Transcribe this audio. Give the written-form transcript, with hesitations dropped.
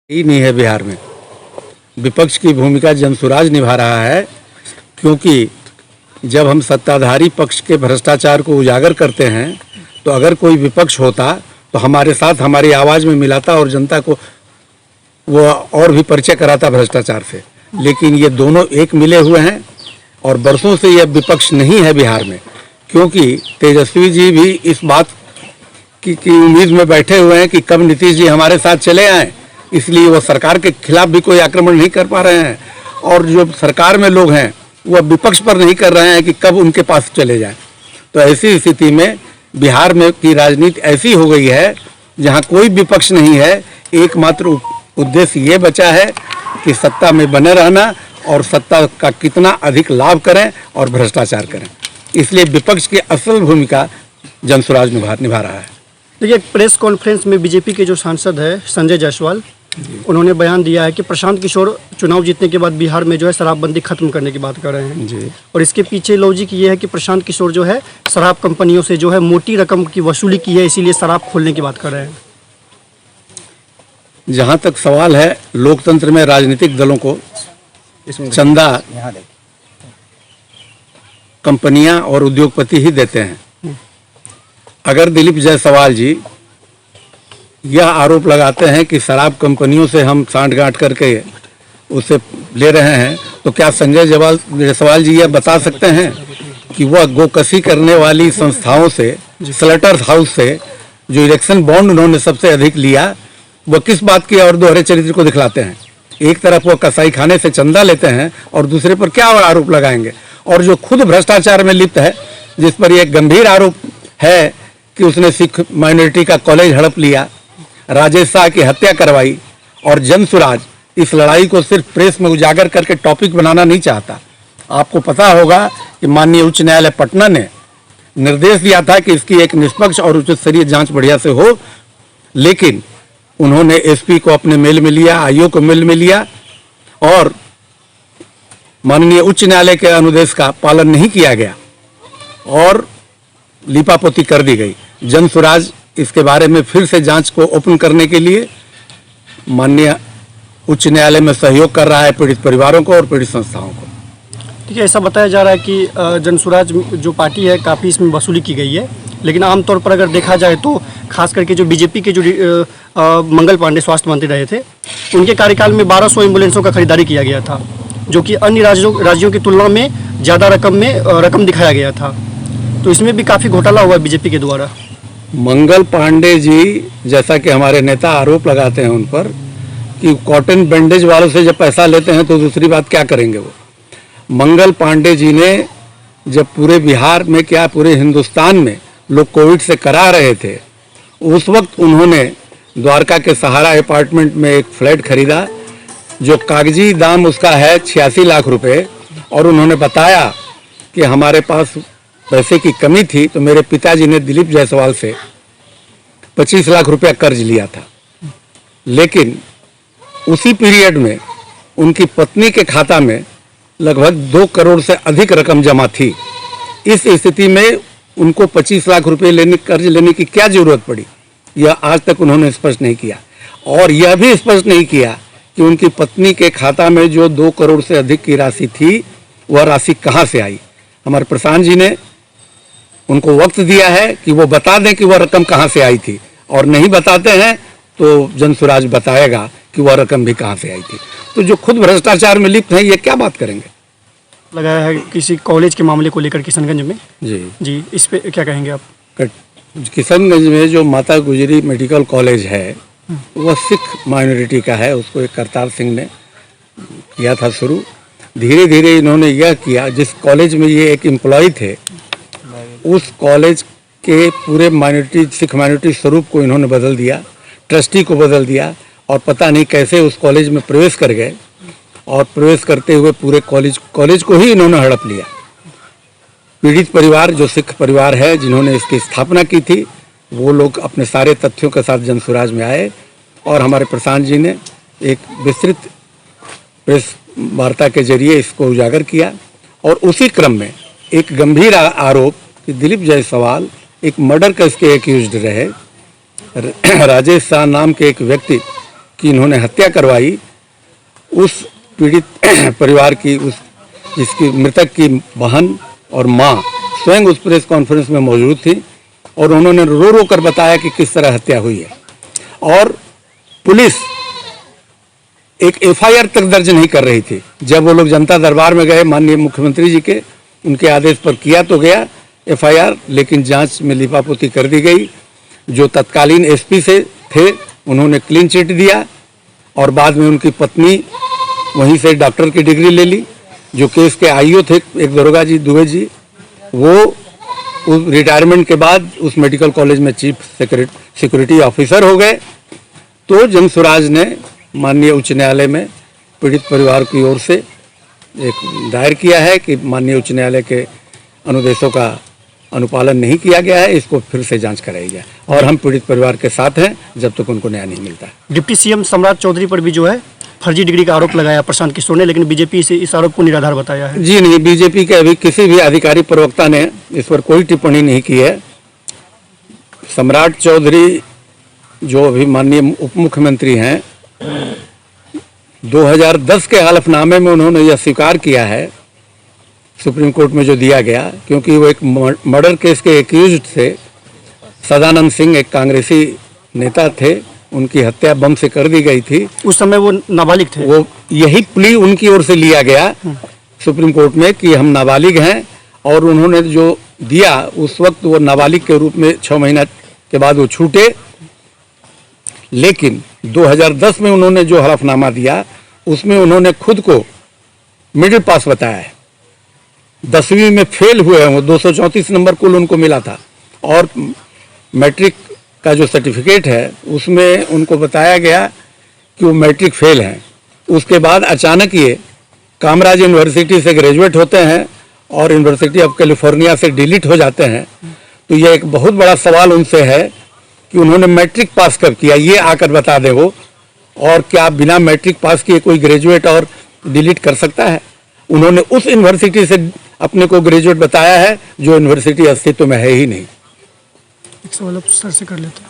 ही नहीं है बिहार में। विपक्ष की भूमिका जनसुराज निभा रहा है, क्योंकि जब हम सत्ताधारी पक्ष के भ्रष्टाचार को उजागर करते हैं तो अगर कोई विपक्ष होता तो हमारे साथ हमारी आवाज़ में मिलाता और जनता को वो और भी परिचय कराता भ्रष्टाचार से। लेकिन ये दोनों एक मिले हुए हैं और बरसों से यह विपक्ष नहीं है बिहार में, क्योंकि तेजस्वी जी भी इस बात की उम्मीद में बैठे हुए हैं कि कब नीतीश जी हमारे साथ चले आएँ, इसलिए वो सरकार के खिलाफ भी कोई आक्रमण नहीं कर पा रहे हैं। और जो सरकार में लोग हैं वो विपक्ष पर नहीं कर रहे हैं कि कब उनके पास चले जाएं। तो ऐसी स्थिति में बिहार में की राजनीति ऐसी हो गई है जहां कोई विपक्ष नहीं है, एकमात्र उद्देश्य ये बचा है कि सत्ता में बने रहना और सत्ता का कितना अधिक लाभ करें और भ्रष्टाचार करें। इसलिए विपक्ष की असल भूमिका जनसुराज निभा रहा है। देखिए, एक प्रेस कॉन्फ्रेंस में बीजेपी के जो सांसद है संजय जायसवाल, उन्होंने बयान दिया है कि प्रशांत किशोर चुनाव जीतने के बाद बिहार में जो है शराबबंदी खत्म करने की बात कर रहे हैं जी। और इसके पीछे लॉजिक ये है कि प्रशांत किशोर जो है शराब कंपनियों से जो है मोटी रकम की वसूली की है, इसीलिए शराब खोलने की बात कर रहे हैं। जहां तक सवाल है, लोकतंत्र में राजनीतिक दलों को चंदा कंपनियां और उद्योगपति ही देते हैं। अगर दिलीप जायसवाल जी यह आरोप लगाते हैं कि शराब कंपनियों से हम सांठगांठ करके उसे ले रहे हैं, तो क्या संजय जायसवाल जी यह बता सकते हैं कि वह गोकशी करने वाली संस्थाओं से, स्लटर हाउस से जो इलेक्शन बॉन्ड उन्होंने सबसे अधिक लिया, वह किस बात की और दोहरे चरित्र को दिखलाते हैं? एक तरफ वो कसाई खाने से चंदा लेते हैं और दूसरे पर क्या आरोप लगाएंगे? और जो खुद भ्रष्टाचार में लिप्त है, जिस पर यह गंभीर आरोप है कि उसने सिख माइनॉरिटी का कॉलेज हड़प लिया, राजेश शाह की हत्या करवाई, और जनसुराज इस लड़ाई को सिर्फ प्रेस में उजागर करके टॉपिक बनाना नहीं चाहता। आपको पता होगा कि माननीय उच्च न्यायालय पटना ने निर्देश दिया था कि इसकी एक निष्पक्ष और उच्च स्तरीय जांच बढ़िया से हो, लेकिन उन्होंने एसपी को अपने मेल में लिया, आईओ को मेल में लिया और माननीय उच्च न्यायालय के अनुदेश का पालन नहीं किया गया और लीपापोती कर दी गई। जनसुराज इसके बारे में फिर से जांच को ओपन करने के लिए माननीय उच्च न्यायालय में सहयोग कर रहा है पीड़ित परिवारों को और पीड़ित संस्थाओं को। ठीक है, ऐसा बताया जा रहा है कि जनसुराज जो पार्टी है काफ़ी इसमें वसूली की गई है, लेकिन आमतौर पर अगर देखा जाए तो खास करके जो बीजेपी के जो मंगल पांडे स्वास्थ्य मंत्री रहे थे, उनके कार्यकाल में 1200 एम्बुलेंसों का खरीदारी किया गया था, जो कि अन्य राज्यों की तुलना में ज़्यादा रकम दिखाया गया था। तो इसमें भी काफ़ी घोटाला हुआ बीजेपी के द्वारा। मंगल पांडे जी, जैसा कि हमारे नेता आरोप लगाते हैं उन पर कि कॉटन बैंडेज वालों से जब पैसा लेते हैं तो दूसरी बात क्या करेंगे वो। मंगल पांडे जी ने जब पूरे बिहार में क्या पूरे हिंदुस्तान में लोग कोविड से करा रहे थे, उस वक्त उन्होंने द्वारका के सहारा अपार्टमेंट में एक फ्लैट खरीदा जो कागजी दाम उसका है 86 लाख रुपए, और उन्होंने बताया कि हमारे पास पैसे की कमी थी तो मेरे पिताजी ने दिलीप जायसवाल से 25 लाख रुपया कर्ज लिया था। लेकिन उसी पीरियड में उनकी पत्नी के खाता में लगभग 2 करोड़ से अधिक रकम जमा थी। इस स्थिति में उनको 25 लाख रुपए कर्ज लेने की क्या जरूरत पड़ी, यह आज तक उन्होंने स्पष्ट नहीं किया। और यह भी स्पष्ट नहीं किया कि उनकी पत्नी के खाता में जो 2 करोड़ से अधिक की राशि थी, वह राशि कहाँ से आई। हमारे प्रशांत जी ने उनको वक्त दिया है कि वो बता दें कि वह रकम कहाँ से आई थी, और नहीं बताते हैं तो जनसुराज बताएगा कि वह रकम भी कहाँ से आई थी। तो जो खुद भ्रष्टाचार में लिप्त हैं, ये क्या बात करेंगे। लगाया है किसी कॉलेज के मामले को लेकर किशनगंज में। जी, इस पे क्या कहेंगे आप। किशनगंज में जो माता गुजरी मेडिकल कॉलेज है, वह सिख माइनॉरिटी का है। उसको एक करतार सिंह ने किया था शुरू। धीरे धीरे इन्होंने यह किया, जिस कॉलेज में ये एक एम्प्लॉय थे, उस कॉलेज के पूरे सिख माइनॉरिटी स्वरूप को इन्होंने बदल दिया, ट्रस्टी को बदल दिया, और पता नहीं कैसे उस कॉलेज में प्रवेश कर गए, और प्रवेश करते हुए पूरे कॉलेज को ही इन्होंने हड़प लिया। पीड़ित परिवार जो सिख परिवार है जिन्होंने इसकी स्थापना की थी, वो लोग अपने सारे तथ्यों के साथ जनसुराज में आए और हमारे प्रशांत जी ने एक विस्तृत प्रेस वार्ता के जरिए इसको उजागर किया। और उसी क्रम में एक गंभीर आरोप कि दिलीप जायसवाल एक मर्डर केस के एक्यूज्ड रहे। राजेश शाह नाम के एक व्यक्ति कि इन्होंने हत्या करवाई, उस पीड़ित परिवार की, उस जिसकी मृतक की बहन और माँ स्वयं उस प्रेस कॉन्फ्रेंस में मौजूद थी और उन्होंने रो रो कर बताया कि किस तरह हत्या हुई है। और पुलिस एक एफआईआर तक दर्ज नहीं कर रही थी। जब वो लोग जनता दरबार में गए माननीय मुख्यमंत्री जी के, उनके आदेश पर किया तो गया एफआईआर, लेकिन जांच में लिपापोती कर दी गई। जो तत्कालीन एसपी से थे उन्होंने क्लीन चिट दिया और बाद में उनकी पत्नी वहीं से डॉक्टर की डिग्री ले ली। जो केस के आईओ थे एक दरोगा जी दुबे जी, वो उस रिटायरमेंट के बाद उस मेडिकल कॉलेज में चीफ सिक्योरिटी ऑफिसर हो गए। तो जनसुराज ने माननीय उच्च न्यायालय में पीड़ित परिवार की ओर से एक दायर किया है कि माननीय उच्च न्यायालय के अनुदेशों का अनुपालन नहीं किया गया है, इसको फिर से जांच कराई जाए। और हम पीड़ित परिवार के साथ हैं जब तक उनको न्याय नहीं मिलता है। डिप्टी सीएम सम्राट चौधरी पर भी जो है फर्जी डिग्री का आरोप लगाया प्रशांत किशोर ने, लेकिन बीजेपी से इस आरोप को निराधार बताया है। जी नहीं, बीजेपी के अभी किसी भी अधिकारी प्रवक्ता ने इस पर कोई टिप्पणी नहीं की है। सम्राट चौधरी जो अभी माननीय उप मुख्यमंत्री हैं, 2010 के हलफनामे में उन्होंने यह स्वीकार किया है सुप्रीम कोर्ट में जो दिया गया, क्योंकि वो एक मर्डर केस के एक्यूज्ड थे। सदानंद सिंह एक कांग्रेसी नेता थे, उनकी हत्या बम से कर दी गई थी। उस समय वो नाबालिग थे। वो यही प्ली उनकी ओर से लिया गया सुप्रीम कोर्ट में कि हम नाबालिग हैं, और उन्होंने जो दिया उस वक्त वो नाबालिग के रूप में 6 महीना के बाद वो छूटे। लेकिन 2010 में उन्होंने जो हलफनामा दिया उसमें उन्होंने खुद को मिडिल पास बताया है। 10वीं में फेल हुए हैं वो, 234 नंबर कुल उनको मिला था, और मैट्रिक का जो सर्टिफिकेट है उसमें उनको बताया गया कि वो मैट्रिक फेल हैं। उसके बाद अचानक ये कामराज यूनिवर्सिटी से ग्रेजुएट होते हैं और यूनिवर्सिटी ऑफ कैलिफोर्निया से डिलीट हो जाते हैं। तो ये एक बहुत बड़ा सवाल उनसे है कि उन्होंने मैट्रिक पास कब किया, ये आकर बता दें वो। और क्या बिना मैट्रिक पास किए कोई ग्रेजुएट और डिलीट कर सकता है? उन्होंने उस यूनिवर्सिटी से अपने को ग्रेजुएट बताया है जो यूनिवर्सिटी अस्तित्व में है ही नहीं। एक सवाल आप सर से कर लेते हैं।